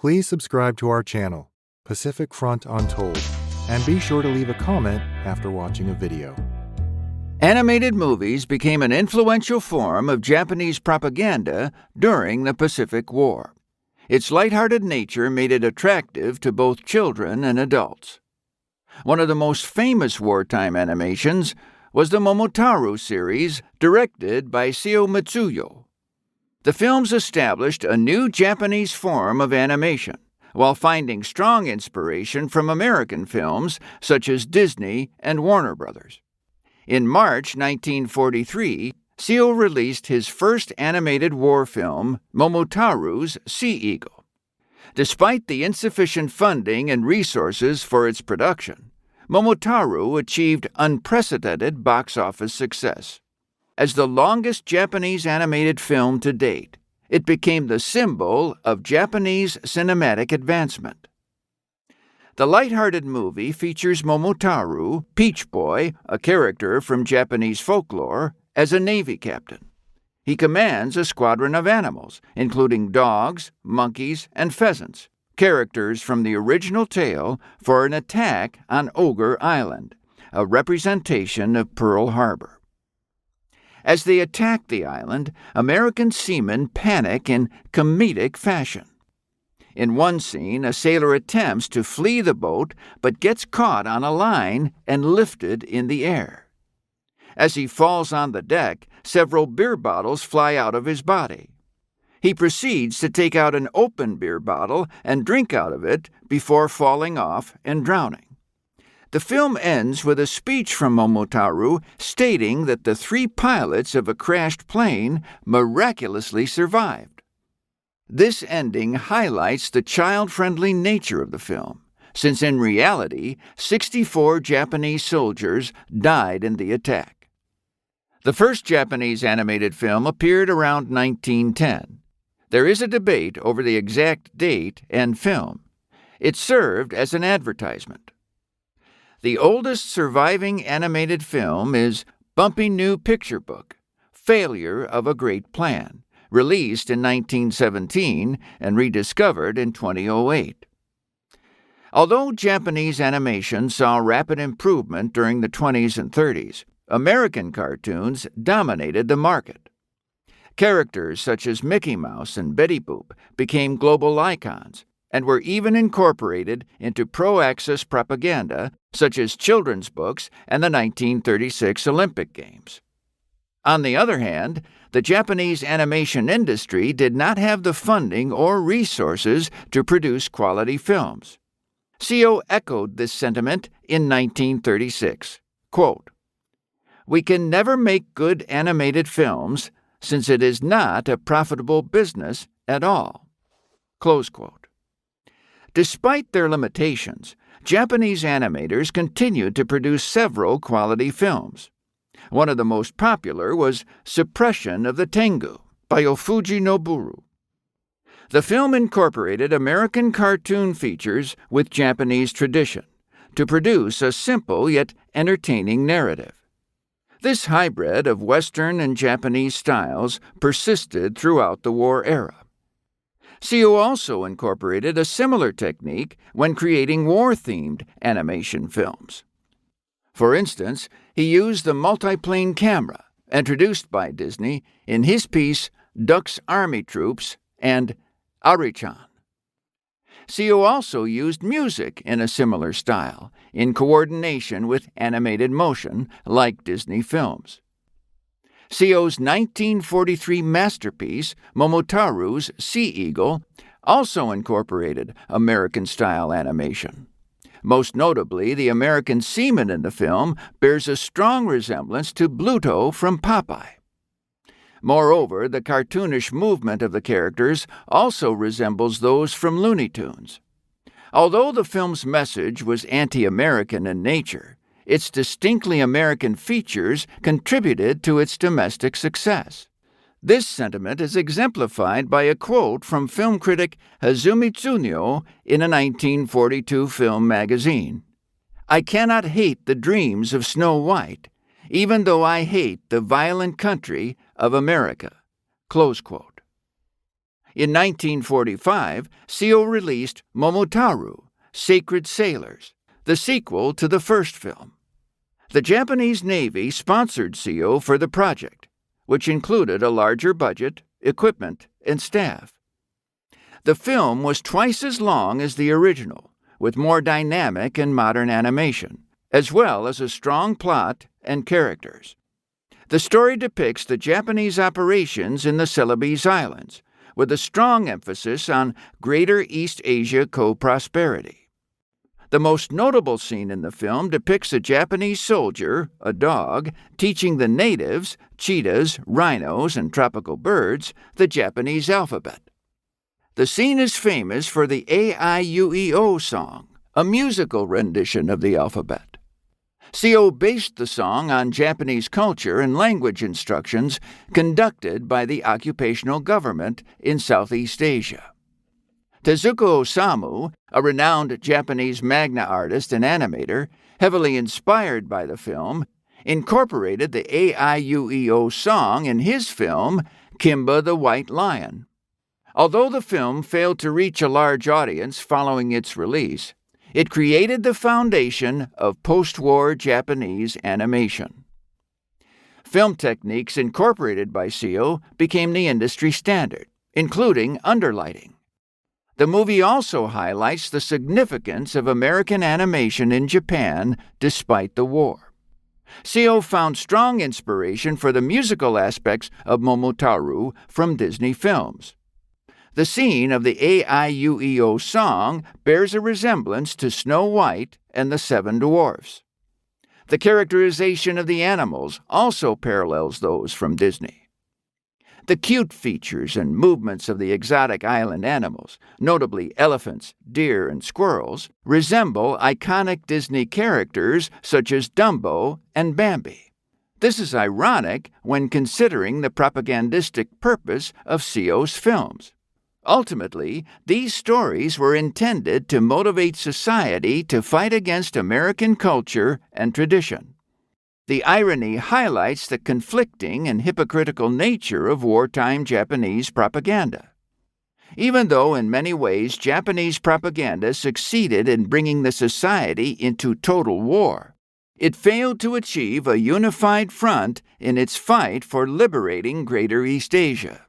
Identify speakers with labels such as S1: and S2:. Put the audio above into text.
S1: Please subscribe to our channel, Pacific Front Untold, and be sure to leave a comment after watching a video.
S2: Animated movies became an influential form of Japanese propaganda during the Pacific War. Its lighthearted nature made it attractive to both children and adults. One of the most famous wartime animations was the Momotarō series, directed by Seo Mitsuyo. The films established a new Japanese form of animation, while finding strong inspiration from American films such as Disney and Warner Brothers. In March 1943, Seo released his first animated war film, Momotaro's Sea Eagle. Despite the insufficient funding and resources for its production, Momotaro achieved unprecedented box office success. As the longest Japanese animated film to date, it became the symbol of Japanese cinematic advancement. The lighthearted movie features Momotaro, Peach Boy, a character from Japanese folklore, as a Navy captain. He commands a squadron of animals, including dogs, monkeys, and pheasants, characters from the original tale, for an attack on Ogre Island, a representation of Pearl Harbor. As they attack the island, American seamen panic in comedic fashion. In one scene, a sailor attempts to flee the boat but gets caught on a line and lifted in the air. As he falls on the deck, several beer bottles fly out of his body. He proceeds to take out an open beer bottle and drink out of it before falling off and drowning. The film ends with a speech from Momotaro stating that the 3 pilots of a crashed plane miraculously survived. This ending highlights the child-friendly nature of the film, since in reality, 64 Japanese soldiers died in the attack. The first Japanese animated film appeared around 1910. There is a debate over the exact date and film. It served as an advertisement. The oldest surviving animated film is Bumpy New Picture Book, Failure of a Great Plan, released in 1917 and rediscovered in 2008. Although Japanese animation saw rapid improvement during the 20s and 30s, American cartoons dominated the market. Characters such as Mickey Mouse and Betty Boop became global icons and were even incorporated into pro-Axis propaganda such as children's books and the 1936 Olympic Games. On the other hand, the Japanese animation industry did not have the funding or resources to produce quality films. Seo echoed this sentiment in 1936. Quote, "We can never make good animated films since it is not a profitable business at all." Close quote. Despite their limitations, Japanese animators continued to produce several quality films. One of the most popular was Suppression of the Tengu by Ofuji Noburu. The film incorporated American cartoon features with Japanese tradition to produce a simple yet entertaining narrative. This hybrid of Western and Japanese styles persisted throughout the war era. Seo also incorporated a similar technique when creating war-themed animation films. For instance, he used the multiplane camera, introduced by Disney, in his piece Duck's Army Troops and Ari-chan. Seo also used music in a similar style, in coordination with animated motion, like Disney films. Seo's 1943 masterpiece, Momotaro's Sea Eagle, also incorporated American-style animation. Most notably, the American seaman in the film bears a strong resemblance to Bluto from Popeye. Moreover, the cartoonish movement of the characters also resembles those from Looney Tunes. Although the film's message was anti-American in nature, its distinctly American features contributed to its domestic success. This sentiment is exemplified by a quote from film critic Seo Mitsuyo in a 1942 film magazine. "I cannot hate the dreams of Snow White, even though I hate the violent country of America." Close quote. In 1945, Seo released Momotarō, Sacred Sailors, the sequel to the first film. The Japanese Navy sponsored Seo for the project, which included a larger budget, equipment, and staff. The film was twice as long as the original, with more dynamic and modern animation, as well as a strong plot and characters. The story depicts the Japanese operations in the Celebes Islands, with a strong emphasis on Greater East Asia co-prosperity. The most notable scene in the film depicts a Japanese soldier, a dog, teaching the natives, cheetahs, rhinos, and tropical birds, the Japanese alphabet. The scene is famous for the A-I-U-E-O song, a musical rendition of the alphabet. Seo based the song on Japanese culture and language instructions conducted by the occupational government in Southeast Asia. Tezuka Osamu, a renowned Japanese manga artist and animator, heavily inspired by the film, incorporated the A-I-U-E-O song in his film, Kimba the White Lion. Although the film failed to reach a large audience following its release, it created the foundation of post-war Japanese animation. Film techniques incorporated by Seo became the industry standard, including underlighting. The movie also highlights the significance of American animation in Japan despite the war. Seo found strong inspiration for the musical aspects of Momotaro from Disney films. The scene of the A-I-U-E-O song bears a resemblance to Snow White and the Seven Dwarfs. The characterization of the animals also parallels those from Disney. The cute features and movements of the exotic island animals, notably elephants, deer, and squirrels, resemble iconic Disney characters such as Dumbo and Bambi. This is ironic when considering the propagandistic purpose of Seo's films. Ultimately, these stories were intended to motivate society to fight against American culture and tradition. The irony highlights the conflicting and hypocritical nature of wartime Japanese propaganda. Even though in many ways Japanese propaganda succeeded in bringing the society into total war, it failed to achieve a unified front in its fight for liberating Greater East Asia.